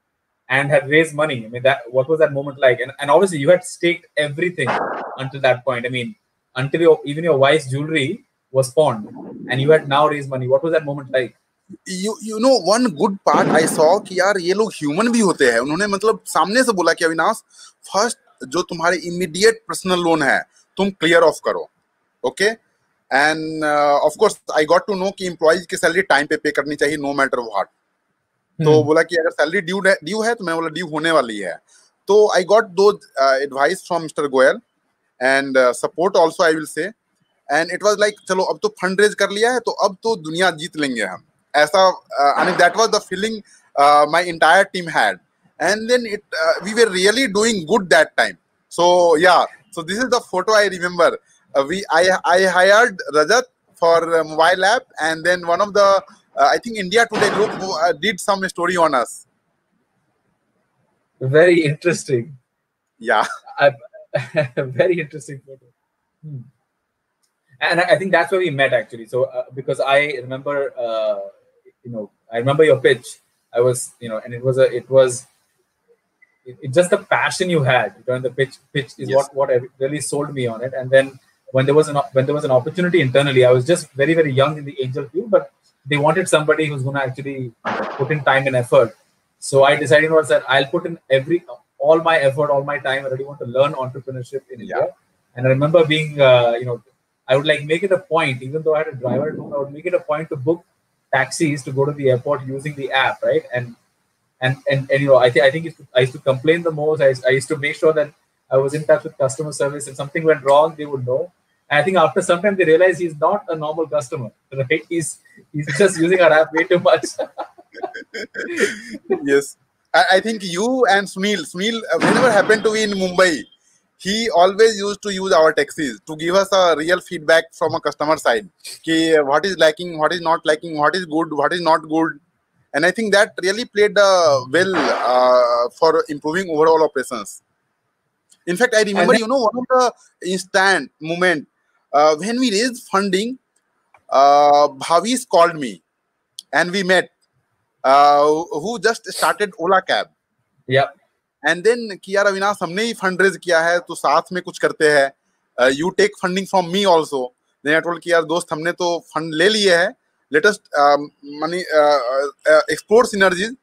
and had raised money. I mean, what was that moment like? And obviously you had staked everything until that point. I mean, until even your wife's jewelry was pawned, and you had now raised money. What was that moment like? You know, one good part I saw कि यार ये लोग human भी होते हैं. उन्होंने मतलब सामने से बोला कि अविनाश, फर्स्ट जो तुम्हारे इमीडिएट पर्सनल लोन है तुम क्लियर ऑफ करो, okay. And of course I got to know कि एम्प्लॉइज की सैलरी टाइम पे करनी चाहिए नो मैटर व्हाट. तो बोला कि अगर सैलरी ड्यू है तो मैं बोला ड्यू होने वाली है. तो आई गॉट दो advice from mister Goyal and support also I will say. And it was like चलो अब तो फंड रेज कर लिया है तो अब तो दुनिया जीत लेंगे हम, ऐसा. I mean that was the feeling my entire team had. And then we were really doing good that time. So yeah, so this is the photo I remember. I hired Rajat for mobile app, and then one of the I think India Today group did some story on us. Very interesting. Yeah. Very interesting photo. And I think that's where we met actually. So because I remember, I remember your pitch. I was, and it was it's just the passion you had. The pitch is Yes. what really sold me on it. And then when there was an opportunity internally, I was just very, very young in the angel field, but they wanted somebody who's going to actually put in time and effort. So I decided that I'll put in all my effort, all my time. I really want to learn entrepreneurship in India. And I remember being, I would like make it a point, even though I had a driver at home, I would make it a point to book taxis to go to the airport using the app, right? And I think I used to complain the most. I used to make sure that I was in touch with customer service. If something went wrong, they would know. And I think after some time they realized he's not a normal customer, right? He's just using our app way too much. Yes, I think you and Sunil, whenever happened to be in Mumbai, he always used to use our taxis to give us a real feedback from a customer side. Ki what is lacking, what is not lacking, what is good, what is not good. And I think that really played well for improving overall operations. In fact, I remember, one of the instant moment when we raised funding, Bhavish called me and we met, who just started Ola Cab. Yeah. And then कि यार अविनाश हमने ही fund raise किया है तो साथ में कुछ करते हैं. You take funding from me also. Then I told कि यार दोस्त हमने तो फंड ले लिए है. Let us explore synergies,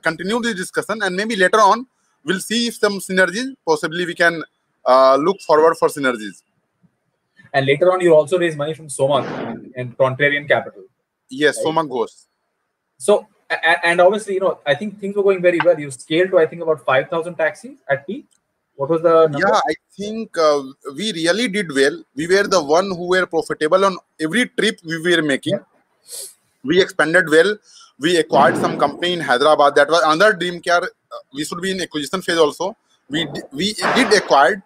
continue this discussion, and maybe later on we'll see if some synergies, possibly we can look forward for synergies. And later on, you also raise money from Somak and Contrarian Capital. Yes, right? Somak Ghosh. So, and obviously, I think things were going very well. You scaled to, I think, about 5,000 taxis at peak. What was the number? Yeah, I think we really did well. We were the one who were profitable on every trip we were making. Yeah. We expanded well. We acquired some company in Hyderabad. That was another dream. We should be in acquisition phase also. We did acquired,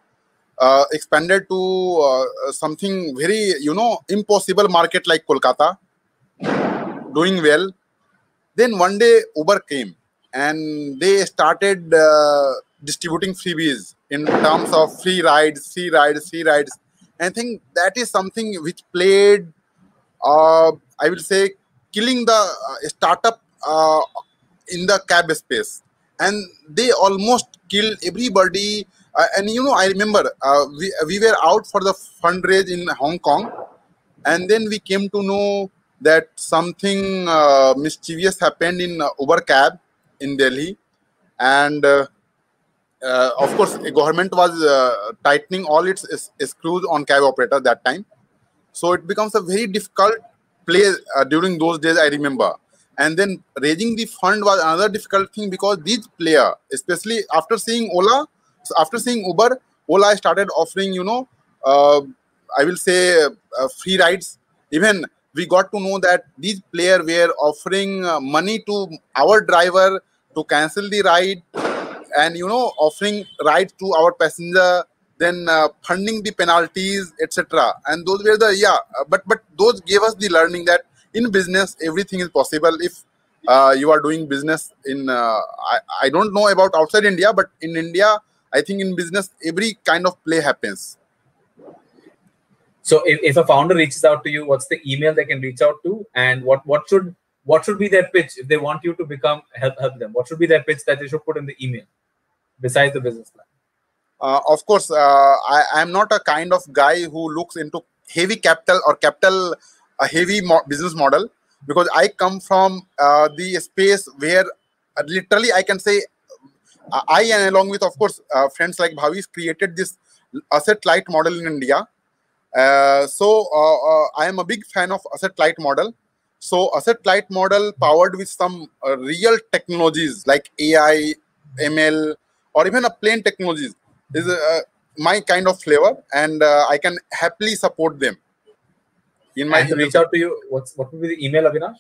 expanded to something very impossible market like Kolkata, doing well. Then one day Uber came and they started distributing freebies in terms of free rides. And I think that is something which played, I will say, killing the startup in the cab space. and they almost killed everybody. And I remember we were out for the fundraise in Hong Kong, and then we came to know that something mischievous happened in Uber cab in Delhi, and of course, the government was tightening all its screws on cab operator that time. So it becomes a very difficult play during those days, I remember. And then raising the fund was another difficult thing, because these player, especially after seeing after seeing Uber, Ola started offering, I will say free rides. Even we got to know that these players were offering money to our driver to cancel the ride, and offering rides to our passenger, then funding the penalties, etc. And those were but those gave us the learning that in business everything is possible if you are doing business in I don't know about outside India, but in India I think in business every kind of play happens. So if a founder reaches out to you, what's the email they can reach out to, and what should be their pitch if they want you to help them? What should be their pitch that they should put in the email besides the business plan? Of course, I am not a kind of guy who looks into heavy capital or heavy business model, because I come from the space where literally I can say I, and along with, of course, friends like Bhavish, created this asset light model in India. So I am a big fan of asset light model. So asset light model powered with some real technologies like AI, ML, or even a plain technologies is my kind of flavor, and I can happily support them. In my to reach out to you, what would be the email, Avinash?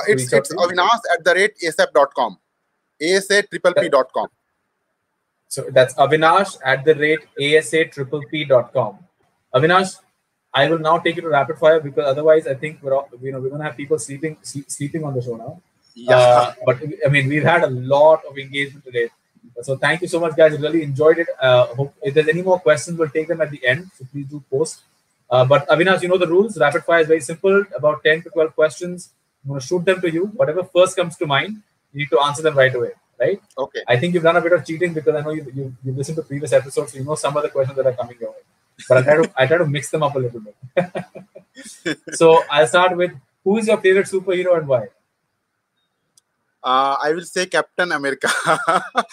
It's avinash@asap.com, ASAPPP.com. So that's avinash@asapp.com. Avinash, I will now take you to rapid fire, because otherwise I think we're going to have people sleeping on the show now. Yeah. But I mean, we've had a lot of engagement today. So thank you so much, guys. I really enjoyed it. Hope if there's any more questions, we'll take them at the end. So please do post. But Avinash, you know the rules. Rapid fire is very simple. About 10 to 12 questions. I'm going to shoot them to you. Whatever first comes to mind, you need to answer them right away. Right? Okay. I think you've done a bit of cheating, because I know you listened to previous episodes, so you know some of the questions that are coming your way. But I try to mix them up a little bit. So I'll start with, who is your favorite superhero and why? I will say Captain America.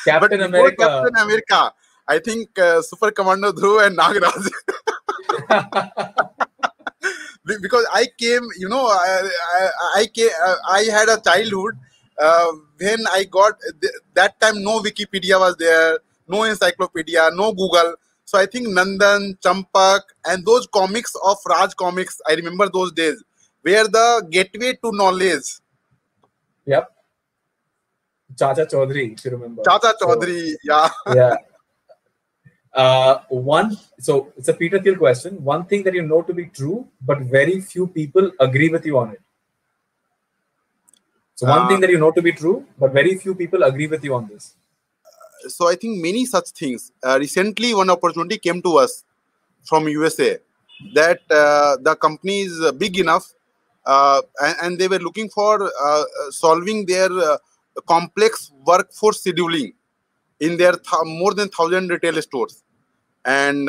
Captain America. Captain America, I think Super Commando Dhruv and Nagaraj. Because I came, I had a childhood when I got that time. No Wikipedia was there, no encyclopedia, no Google. So I think Nandan, Champak, and those comics of Raj Comics, I remember those days, were the gateway to knowledge. Yep. Chacha Chaudhary, if you remember. Chacha Chaudhary, yeah. Yeah. So it's a Peter Thiel question. One thing that you know to be true, but very few people agree with you on it. So one thing that you know to be true, but very few people agree with you on this. So I think many such things. Recently, one opportunity came to us from USA that the company is big enough, and they were looking for solving their complex workforce scheduling in their more than 1,000 retail stores. And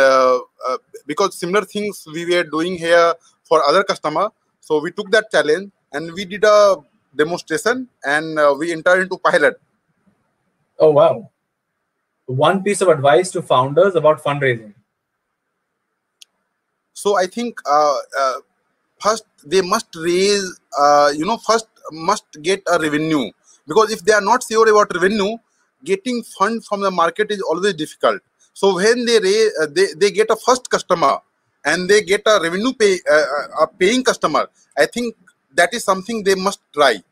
because similar things we were doing here for other customer, so we took that challenge and we did a demonstration, and we entered into pilot. Oh, wow. One piece of advice to founders about fundraising. So I think first they must raise, first must get a revenue, because if they are not sure about revenue, getting fund from the market is always difficult. So when they raise, they get a first customer and they get a revenue a paying customer, I think that is something they must try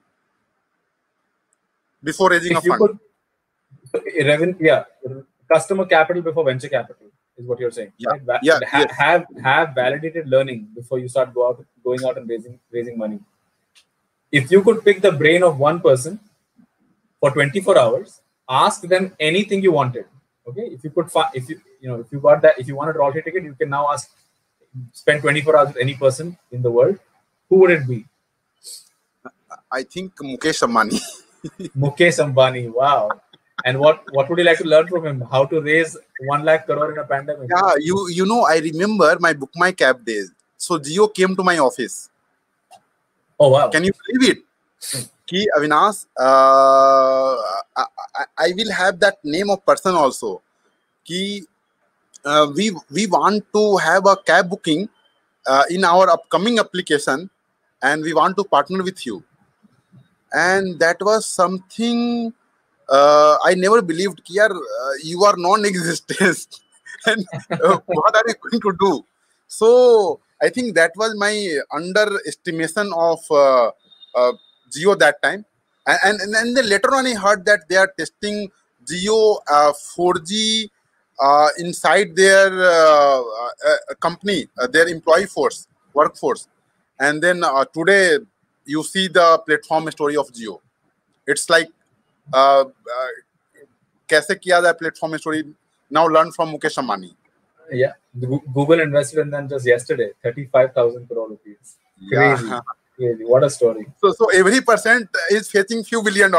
before raising a fund. Customer capital before venture capital is what you're saying. Yeah. Right? Yes. Have validated learning before you start going out and raising money. If you could pick the brain of one person for 24 hours, ask them anything you wanted. Okay, if you could, if you got that, if you wanted a lottery ticket, you can now spend 24 hours with any person in the world. Who would it be? I think Mukesh Ambani. Mukesh Ambani. Wow. And what would you like to learn from him? How to raise 1 lakh crore in a pandemic? Yeah, you know, I remember my Book My Cab days. So Jio came to my office. Oh wow! Can you believe it? Ki Avinash, I will have that name of person also. Ki we want to have a cab booking in our upcoming application, and we want to partner with you. And that was something I never believed. Ki yaar, you are non-existent, and what are you going to do? So I think that was my underestimation of Jio that time. And then later on, I heard that they are testing Jio 4G inside their company, their employee force, workforce. And then today, you see the platform story of Jio. It's like कैसे किया जाए platform story. Now learn from Mukesh Ambani. Yeah, Google invested in them just yesterday, 35,000 crore rupees. Crazy, Yeah. crazy. What a story. So every percent is fetching few $1 billion.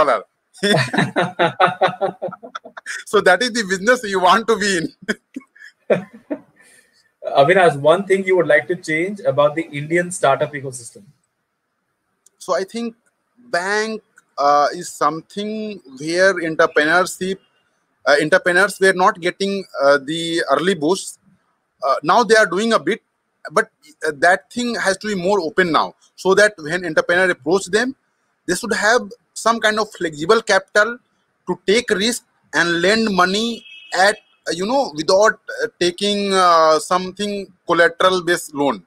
So that is the business you want to be in. Avinash, one thing you would like to change about the Indian startup ecosystem? So I think bank is something where entrepreneurs were not getting the early boosts. Now they are doing a bit, but that thing has to be more open now, so that when entrepreneur approach them, they should have some kind of flexible capital to take risk and lend money at without taking something collateral based loan,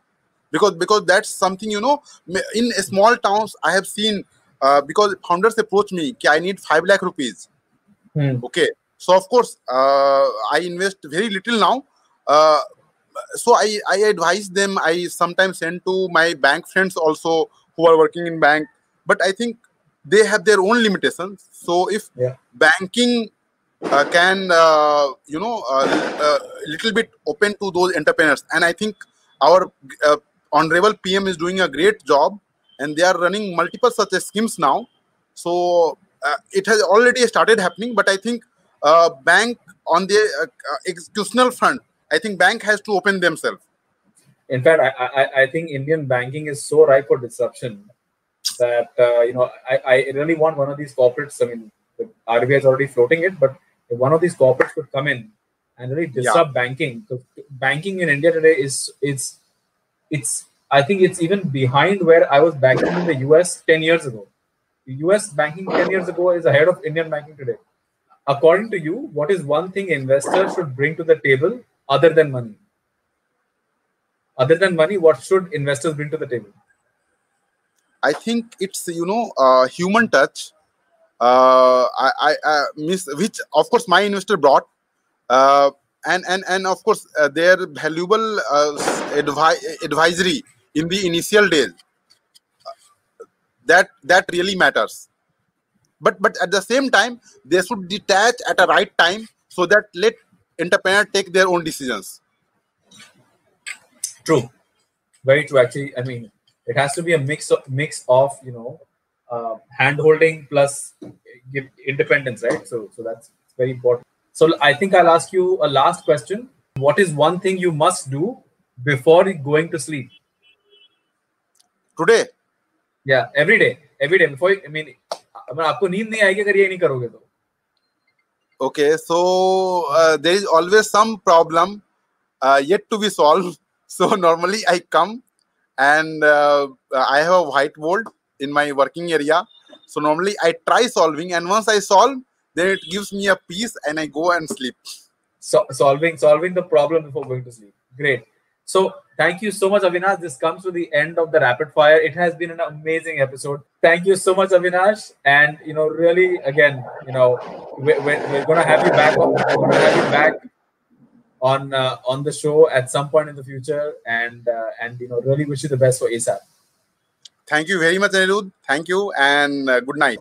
because that's something in small towns I have seen, because founders approach me ki I need 5 lakh rupees. Okay, so of course I invest very little now. So I advise them. I sometimes send to my bank friends also who are working in bank, but I think they have their own limitations. So if banking can little bit open to those entrepreneurs, and I think our honorable PM is doing a great job, and they are running multiple such schemes now. So it has already started happening, but I think bank on the executional front, I think bank has to open themselves. In fact, I think Indian banking is so ripe for disruption that I really want one of these corporates. I mean, the RBI is already floating it, but if one of these corporates could come in and really disrupt banking, because banking in India today it's I think it's even behind where I was banking in the US 10 years ago. The US banking 10 years ago is ahead of Indian banking today. According to you, what is one thing investors should bring to the table other than money? Other than money, what should investors bring to the table? I think it's human touch. I miss, which of course my investor brought, and of course their valuable advisory in the initial days. That really matters. But at the same time, they should detach at a right time, so that let entrepreneurs take their own decisions. True, very true. Actually, I mean, it has to be a mix of hand holding plus give independence, right? So that's very important. So I think I'll ask you a last question. What is one thing you must do before going to sleep? Today? Yeah, every day before. I mean, आपको नींद नहीं आएगी अगर ये नहीं करोगे तो. Okay, so there is always some problem yet to be solved. So normally I come and I have a whiteboard in my working area. So normally I try solving, and once I solve, then it gives me a peace and I go and sleep. So solving the problem before going to sleep. Great. So thank you so much, Avinash. This comes to the end of the rapid fire. It has been an amazing episode. Thank you so much, Avinash. And really, again, we're gonna have you back. We're gonna have you back on the show at some point in the future. And really wish you the best for ASAP. Thank you very much, Anirudh. Thank you, and good night.